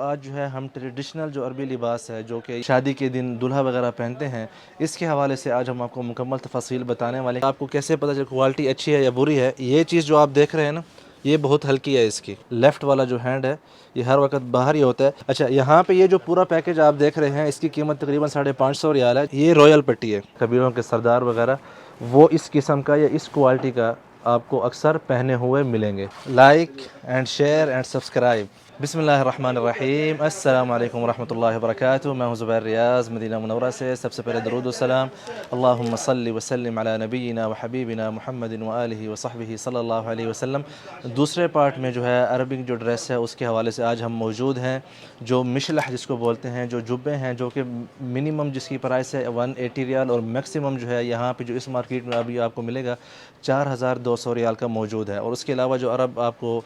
आज जो है हम ट्रेडिशनल जो अरबी लिबास है जो कि शादी के दिन दूल्हा वगैरह पहनते हैं, इसके हवाले से आज हम आपको मुकम्मल तफसील बताने वाले हैं। आपको कैसे पता चले क्वालिटी अच्छी है या बुरी है। ये चीज़ जो आप देख रहे हैं ना, ये बहुत हल्की है। इसकी लेफ़्ट वाला जो हैंड है ये हर वक्त बाहर ही होता है। अच्छा, यहाँ पे ये जो पूरा पैकेज आप देख रहे हैं इसकी कीमत तकरीबन 550 रियाल है। ये रॉयल पट्टी है। कबीरों के सरदार वगैरह वो इस किस्म का या इस क्वालिटी का आपको अक्सर पहने हुए मिलेंगे। Like and share and subscribe. बिस्मिल्लाहिर्रहमानिर्रहीम। अस्सलाम वालेकुम रहमतुल्लाहि व बरकातुहू। मैं हूं ज़ुबैर रियाज़ मदीना मुनव्वरा से। सबसे पहले दरूद व सलाम अल्लाहुम्मा सल्लि व सल्लिम अला नबीना व हबीबिना मुहम्मदिन व आलिहि व सहबिहि सल्लल्लाहु अलैहि वसल्लम। दूसरे पार्ट में जो है अरबिक जो ड्रेस है उसके हवाले से आज हम मौजूद हैं। जो मिशलह जिसको बोलते हैं, जो जुब्बे हैं, जो कि मिनिमम जिसकी प्राइस है 180 रियाल और मैक्सिमम जो है यहाँ पे जो इस मार्केट में अभी आपको मिलेगा 4200 रियाल का मौजूद है। और उसके अलावा जो अरब आपको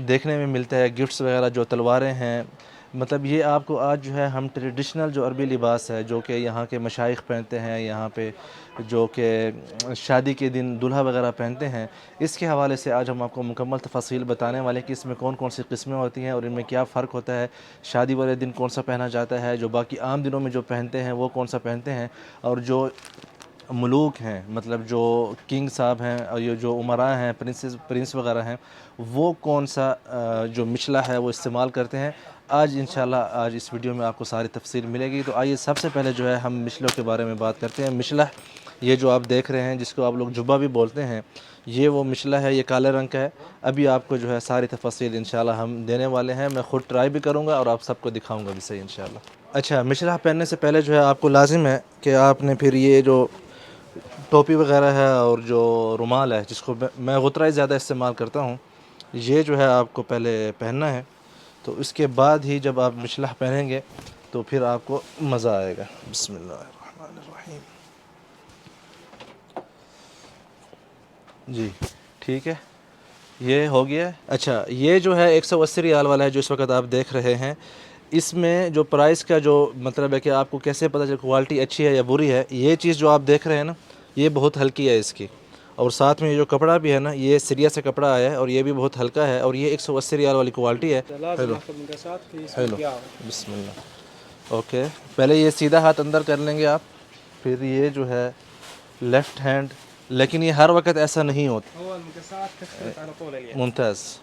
देखने में मिलता है गिफ्ट्स वगैरह, जो तलवारें हैं, मतलब ये आपको आज जो है हम ट्रेडिशनल जो अरबी लिबास है जो कि यहाँ के मशाइख पहनते हैं, यहाँ पे जो कि शादी के दिन दूल्हा वगैरह पहनते हैं, इसके हवाले से आज हम आपको मुकम्मल तफसील बताने वाले हैं कि इसमें कौन कौन सी किस्में होती हैं और इनमें क्या फ़र्क होता है। शादी वाले दिन कौन सा पहना जाता है, जो बाकी आम दिनों में जो पहनते हैं वो कौन सा पहनते हैं, और जो मलूक हैं, मतलब जो किंग साहब हैं और ये जो उमरा हैं, प्रिंस वगैरह हैं, वो कौन सा जो मिचला है वो इस्तेमाल करते हैं। आज इंशाल्लाह आज इस वीडियो में आपको सारी तफसील मिलेगी। तो आइए सबसे पहले जो है हम मिचलों के बारे में बात करते हैं। मिचला ये जो आप देख रहे हैं, जिसको आप लोग जुब्बा भी बोलते हैं, ये वो मिचला है। ये काले रंग का है। अभी आपको जो है सारी तफसील इंशाल्लाह हम देने वाले हैं। मैं ख़ुद ट्राई भी करूँगा और आप सबको दिखाऊँगा भी सही इंशाल्लाह। अच्छा, मिचला पहनने से पहले जो है आपको लाजिम है कि आपने फिर ये जो टोपी वगैरह है और जो रुमाल है, जिसको मैं गुतराई ज़्यादा इस्तेमाल करता हूँ, ये जो है आपको पहले पहनना है। तो इसके बाद ही जब आप मिचला पहनेंगे तो फिर आपको मज़ा आएगा। बिस्मिल्लाहिर्रहमानिर्रहीम। जी ठीक है, ये हो गया। अच्छा, ये जो है 180 रियाल वाला है जो इस वक्त आप देख रहे हैं। इसमें जो प्राइस का जो मतलब है कि आपको कैसे पता चले क्वालिटी अच्छी है या बुरी है। ये चीज़ जो आप देख रहे हैं ना, ये बहुत हल्की है इसकी। और साथ में ये जो कपड़ा भी है ना, ये सीरिया से कपड़ा आया है और ये भी बहुत हल्का है और ये 180 रियाल वाली क्वालिटी है। हेलो हेलो, बिस्मिल्लाह। ओके, पहले ये सीधा हाथ अंदर कर लेंगे आप, फिर ये जो है लेफ़्ट हैंड, लेकिन ये हर वक्त ऐसा नहीं होता। मुमताज़।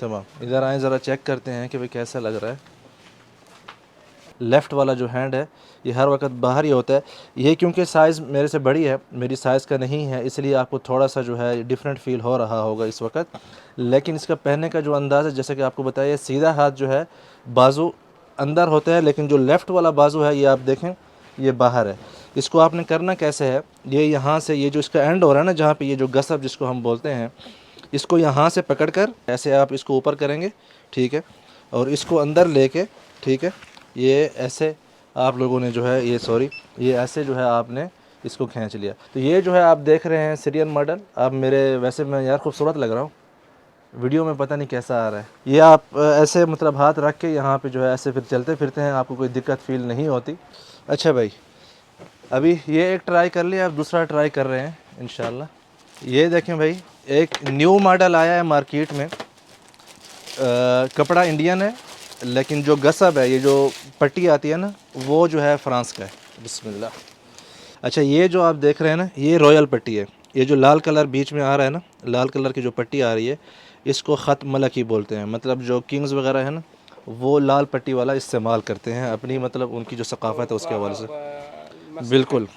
तमाम, इधर आएँ ज़रा चेक करते हैं कि भाई कैसा लग रहा है। लेफ़्ट वाला जो हैंड है ये हर वक्त बाहर ही होता है। ये क्योंकि साइज़ मेरे से बड़ी है, मेरी साइज़ का नहीं है, इसलिए आपको थोड़ा सा जो है डिफरेंट फ़ील हो रहा होगा इस वक्त। लेकिन इसका पहनने का जो अंदाज़ है, जैसे कि आपको बताया, सीधा हाथ जो है बाजू अंदर होता है, लेकिन जो लेफ़्ट वाला बाजू है ये आप देखें ये बाहर है। इसको आपने करना कैसे है, ये यहाँ से ये जो इसका एंड हो रहा है ना, जहाँ पे ये जो गसब जिसको हम बोलते हैं, इसको यहाँ से पकड़ कर ऐसे आप इसको ऊपर करेंगे, ठीक है, और इसको अंदर लेके, ठीक है, ये ऐसे आप लोगों ने जो है ये ऐसे जो है आपने इसको खींच लिया। तो ये जो है आप देख रहे हैं सीरियन मॉडल। आप मेरे वैसे मैं यार खूबसूरत लग रहा हूँ वीडियो में, पता नहीं कैसा आ रहा है। ये आप ऐसे मतलब हाथ रख के यहाँ पे जो है ऐसे फिर चलते फिरते हैं, आपको कोई दिक्कत फील नहीं होती। अच्छा भाई, अभी ये एक ट्राई कर लिया, अब दूसरा ट्राई कर रहे हैं इंशाल्लाह। ये देखें भाई, एक न्यू मॉडल आया है मार्केट में। कपड़ा इंडियन है, लेकिन जो गसब है, ये जो पट्टी आती है ना, वो जो है फ्रांस का है। बिस्मिल्लाह। अच्छा, ये जो आप देख रहे हैं ना, ये रॉयल पट्टी है। ये जो लाल कलर बीच में आ रहा है ना, लाल कलर की जो पट्टी आ रही है, इसको ख़त मलकी बोलते हैं। मतलब जो किंग्स वगैरह है ना, वो लाल पट्टी वाला इस्तेमाल करते हैं अपनी, मतलब उनकी जो सकाफ़त है उसके हवाले से। बिल्कुल।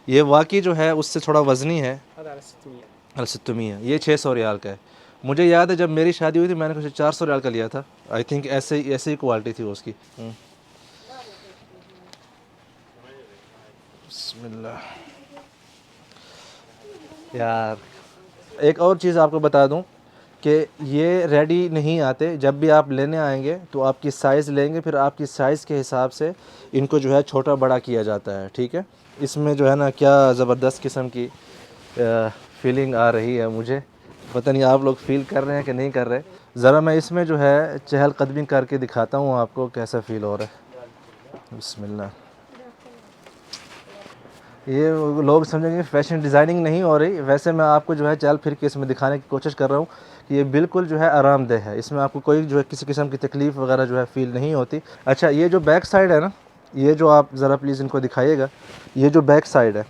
ये वाकई जो है उससे थोड़ा वज़नी है। अलसतमी है, ये 600 रियाल का है। मुझे याद है जब मेरी शादी हुई थी मैंने कुछ 400 रियाल का लिया था, आई थिंक। ऐसे ही क्वालिटी थी उसकी। बिस्मिल्लाह। यार एक और चीज़ आपको बता दूं कि ये रेडी नहीं आते। जब भी आप लेने आएंगे तो आपकी साइज़ लेंगे, फिर आपकी साइज़ के हिसाब से इनको जो है छोटा बड़ा किया जाता है, ठीक है। इसमें जो है ना, क्या ज़बरदस्त किस्म की फीलिंग आ रही है मुझे। पता नहीं आप लोग फील कर रहे हैं कि नहीं कर रहे। ज़रा मैं इसमें जो है चहलकदमी करके दिखाता हूँ आपको कैसा फ़ील हो रहा है। बिस्मिल्लाह। ये लोग समझेंगे फैशन डिज़ाइनिंग नहीं हो रही, वैसे मैं आपको जो है चल फिर के इसमें दिखाने की कोशिश कर रहा हूँ कि ये बिल्कुल जो है आरामदेह है, इसमें आपको कोई जो है किसी किस्म की तकलीफ़ वगैरह जो है फ़ील नहीं होती। अच्छा, ये जो बैक साइड है ना, ये जो आप ज़रा प्लीज़ इनको दिखाइएगा, ये जो बैक साइड है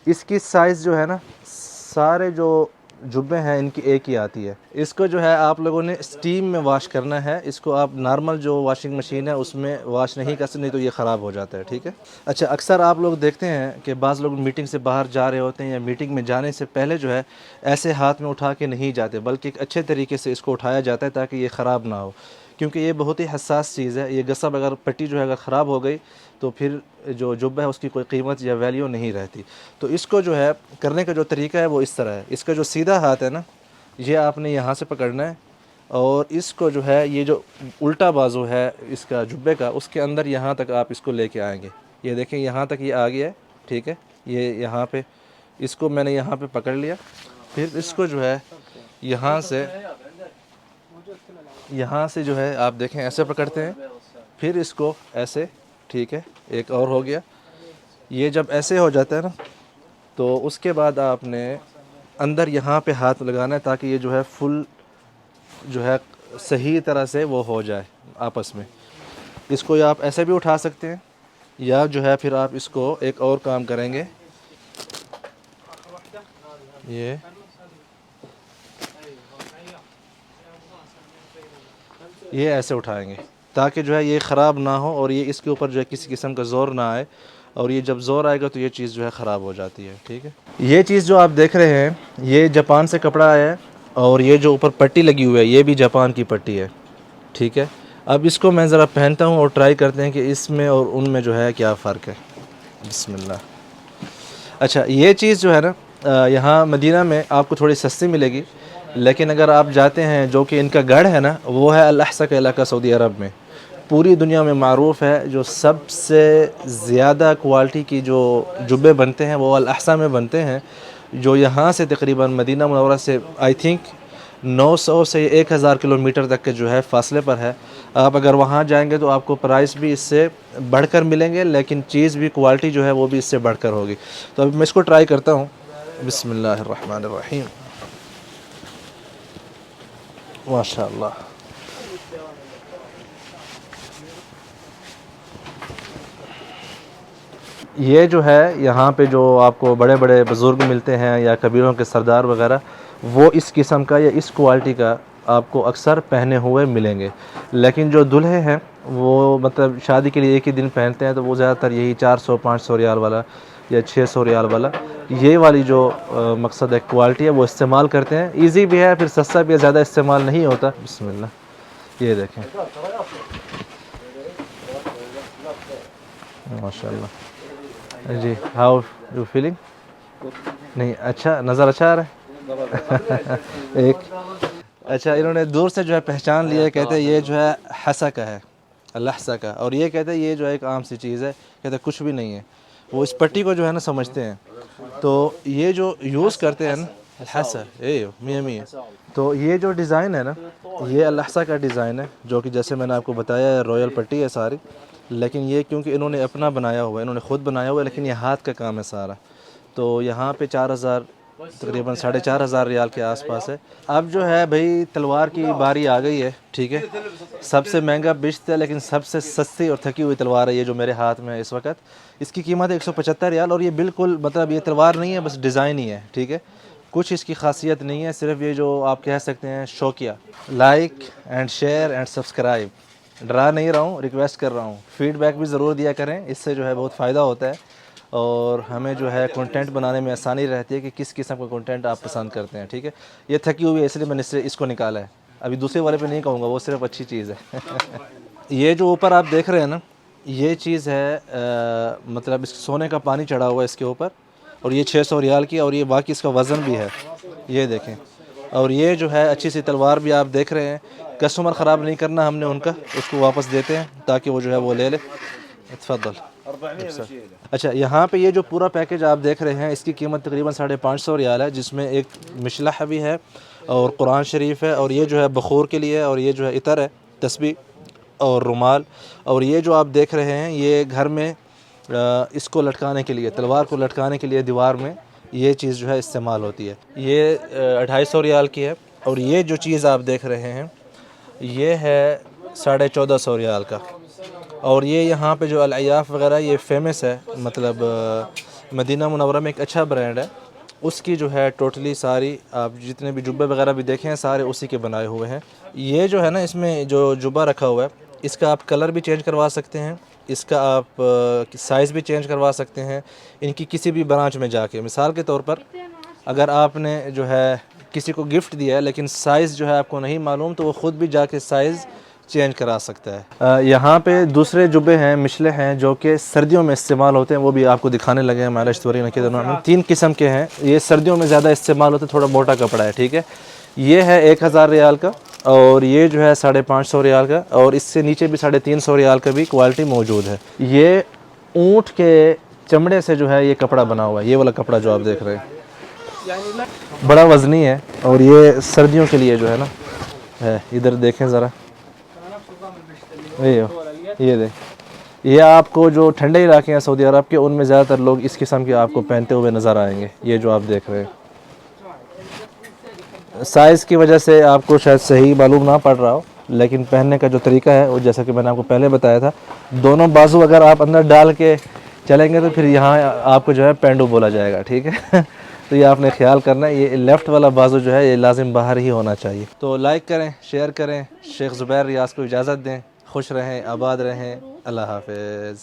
इसकी साइज़ जो है ना, सारे जो जुब्बे हैं इनकी एक ही आती है। इसको जो है आप लोगों ने स्टीम में वॉश करना है, इसको आप नॉर्मल जो वॉशिंग मशीन है उसमें वॉश नहीं कर सकते, नहीं तो ये ख़राब हो जाता है, ठीक है। अच्छा, अक्सर आप लोग देखते हैं कि बाज़ लोग मीटिंग से बाहर जा रहे होते हैं या मीटिंग में जाने से पहले जो है ऐसे हाथ में उठा के नहीं जाते, बल्कि एक अच्छे तरीके से इसको उठाया जाता है ताकि ये ख़राब ना हो, क्योंकि ये बहुत ही हसास चीज़ है। ये गसब अगर पट्टी जो है अगर ख़राब हो गई तो फिर जो जुब्बा है उसकी कोई कीमत या वैल्यू नहीं रहती। तो इसको जो है करने का जो तरीका है वो इस तरह है। इसका जो सीधा हाथ है ना, ये आपने यहाँ से पकड़ना है और इसको जो है ये जो उल्टा बाजू है इसका जुब्बे का, उसके अंदर यहाँ तक आप इसको लेके आएंगे। ये देखें यहाँ तक ये आ गया है, ठीक है। ये यहाँ पे इसको मैंने यहाँ पे पकड़ लिया, फिर इसको जो है यहाँ से जो है आप देखें ऐसे पकड़ते हैं, फिर इसको ऐसे, ठीक है। एक और हो गया। ये जब ऐसे हो जाता है ना, तो उसके बाद आपने अंदर यहाँ पे हाथ लगाना है ताकि ये जो है फुल जो है सही तरह से वो हो जाए आपस में। इसको या आप ऐसे भी उठा सकते हैं या जो है फिर आप इसको एक और काम करेंगे, ये ऐसे उठाएंगे ताकि जो है ये ख़राब ना हो और ये इसके ऊपर जो है किसी किस्म का ज़ोर ना आए, और ये जब ज़ोर आएगा तो ये चीज़ जो है ख़राब हो जाती है, ठीक है। ये चीज़ जो आप देख रहे हैं ये जापान से कपड़ा आया है और ये जो ऊपर पट्टी लगी हुई है ये भी जापान की पट्टी है, ठीक है। अब इसको मैं ज़रा पहनता हूँ और ट्राई करते हैं कि इसमें और उनमें जो है क्या फ़र्क है। बिस्मिल्लाह। अच्छा, ये चीज़ जो है ना यहाँ मदीना में आपको थोड़ी सस्ती मिलेगी, लेकिन अगर आप जाते हैं जो कि इनका गढ़ है ना, वो है अल अहसा का इलाका सऊदी अरब में, पूरी दुनिया में मारूफ़ है। जो सबसे ज़्यादा क्वालिटी की जो जुब्बे बनते हैं वो अल अहसा में बनते हैं, जो यहाँ से तकरीबन मदीना मुनव्वरा से आई थिंक 900 से 1000 किलोमीटर तक के जो है फ़ासले पर है। आप अगर वहाँ जाएंगे तो आपको प्राइस भी इससे बढ़कर मिलेंगे, लेकिन चीज़ भी क्वालिटी जो है वो भी इससे बढ़कर होगी। तो अभी मैं इसको ट्राई करता हूँ। बिस्मिल्लाहिर्रहमानिर्रहीम। माशाअल्लाह। ये जो है यहाँ पे जो आपको बड़े बड़े बुज़ुर्ग मिलते हैं या कबीलों के सरदार वगैरह, वो इस किस्म का या इस क्वालिटी का आपको अक्सर पहने हुए मिलेंगे। लेकिन जो दूल्हे हैं वो मतलब शादी के लिए एक ही दिन पहनते हैं, तो वो ज़्यादातर यही 400-500 रियाल वाला या 600 रियाल वाला, ये वाली जो मकसद है क्वालिटी है वो इस्तेमाल करते हैं। ईजी भी है, फिर सस्ता भी है, ज़्यादा इस्तेमाल नहीं होता। बिस्मिल्लाह। ये देखें माशाल्लाह जी। How you feeling? नहीं, अच्छा नज़र अच्छा आ रहा है। एक अच्छा, इन्होंने दूर से जो है पहचान लिया, कहते हैं ये जो है हसा का है, लहसा का, और ये कहते हैं ये जो है एक आम सी चीज़ है, कहते हैं कुछ भी नहीं है। वो इस पट्टी को जो है ना समझते हैं, तो ये जो यूज़ करते हैं ना हसा, ए मियाँ मियाँ, तो ये जो डिज़ाइन है ना ये अल-अहसा का डिज़ाइन है, जो कि जैसे मैंने आपको बताया है रॉयल पट्टी है सारी, लेकिन ये क्योंकि इन्होंने अपना बनाया हुआ है, इन्होंने ख़ुद बनाया हुआ है, लेकिन ये हाथ का काम है सारा। तो यहाँ पे 4000 तकरीबन 4500 रियाल के आसपास है। अब जो है भाई तलवार की बारी आ गई है, ठीक है। सबसे महंगा बिश्त है, लेकिन सबसे सस्ती और थकी हुई तलवार है ये जो मेरे हाथ में है इस वक्त। इसकी कीमत है 175 रियाल, और ये बिल्कुल मतलब ये तलवार नहीं है, बस डिज़ाइन ही है, ठीक है। कुछ इसकी खासियत नहीं है, सिर्फ ये जो आप कह सकते हैं शौकिया। Like and share and subscribe, डरा नहीं रहा हूँ, रिक्वेस्ट कर रहा हूँ। फीडबैक भी ज़रूर दिया करें, इससे जो है बहुत फ़ायदा होता है और हमें जो है कंटेंट बनाने में आसानी रहती है कि किस किस्म का कंटेंट आप पसंद करते हैं, ठीक है। ये थकी हुई है इसलिए मैंने इसको निकाला है, अभी दूसरे वाले पे नहीं कहूँगा, वो सिर्फ अच्छी चीज़ है। ये जो ऊपर आप देख रहे हैं ना, ये चीज़ है मतलब इस सोने का पानी चढ़ा हुआ है इसके ऊपर, और ये 600 रियाल की, और ये बाकी इसका वज़न भी है, ये देखें। और ये जो है अच्छी सी तलवार भी आप देख रहे हैं। कस्टमर ख़राब नहीं करना हमने उनका, उसको वापस देते हैं ताकि वो जो है वो ले ले। तफद्दल। अच्छा, यहाँ पे ये जो पूरा पैकेज आप देख रहे हैं इसकी कीमत तकरीबन 550 रियाल है, जिसमें एक मिशलाह भी है और कुरान शरीफ है, और ये जो है बखूर के लिए, और ये जो है इतर है, तस्बीह और रुमाल, और ये जो आप देख रहे हैं ये घर में इसको लटकाने के लिए, तलवार को लटकाने के लिए दीवार में ये चीज़ जो है इस्तेमाल होती है। ये 250 रियाल की है। और ये जो चीज़ आप देख रहे हैं ये है 1450 रियाल का। और ये यहाँ पे जो अल-अयाफ़ वगैरह ये फेमस है, मतलब मदीना मुनव्वरा में एक अच्छा ब्रांड है, उसकी जो है टोटली सारी आप जितने भी जुब्बे वगैरह भी देखे हैं सारे उसी के बनाए हुए हैं। ये जो है ना, इसमें जो जुब्बा रखा हुआ है इसका आप कलर भी चेंज करवा सकते हैं, इसका आप साइज़ भी चेंज करवा सकते हैं इनकी किसी भी ब्रांच में जाके। मिसाल के तौर पर अगर आपने जो है किसी को गिफ्ट दिया है लेकिन साइज़ जो है आपको नहीं मालूम, तो वो ख़ुद भी जाके साइज़ चेंज करा सकता है। यहाँ पे दूसरे जुब्बे हैं, मिशले हैं, जो कि सर्दियों में इस्तेमाल होते हैं, वो भी आपको दिखाने लगे हैं। मालिश तोरी नकी में 3 किस्म के हैं। ये सर्दियों में ज़्यादा इस्तेमाल होते हैं, थोड़ा मोटा कपड़ा है, ठीक है। ये है 1000 रियाल का, और ये जो है 550 रियाल का, और इससे नीचे भी 350 रियाल का भी क्वालिटी मौजूद है। ये ऊँट के चमड़े से जो है ये कपड़ा बना हुआ है, ये वाला कपड़ा जो आप देख रहे हैं बड़ा वज़नी है, और ये सर्दियों के लिए जो है ना है। इधर देखें ज़रा, ये देख, ये आपको जो ठंडे इलाके हैं सऊदी अरब के, उनमें ज़्यादातर लोग इस किस्म के आपको पहनते हुए नज़र आएंगे। ये जो आप देख रहे हैं, साइज़ की वजह से आपको शायद सही मालूम ना पड़ रहा हो, लेकिन पहनने का जो तरीका है वो जैसा कि मैंने आपको पहले बताया था, दोनों बाजू अगर आप अंदर डाल के चलेंगे तो फिर यहाँ आपको जो है पेंडू बोला जाएगा, ठीक है। तो ये आपने ख्याल करना है, ये लेफ़्ट वाला बाजू जो है ये लाजिम बाहर ही होना चाहिए। तो लाइक करें, शेयर करें, शेख ज़ुबैर रियाज़ को इजाज़त दें। खुश रहें, आबाद रहें, अल्लाह हाफ़िज़।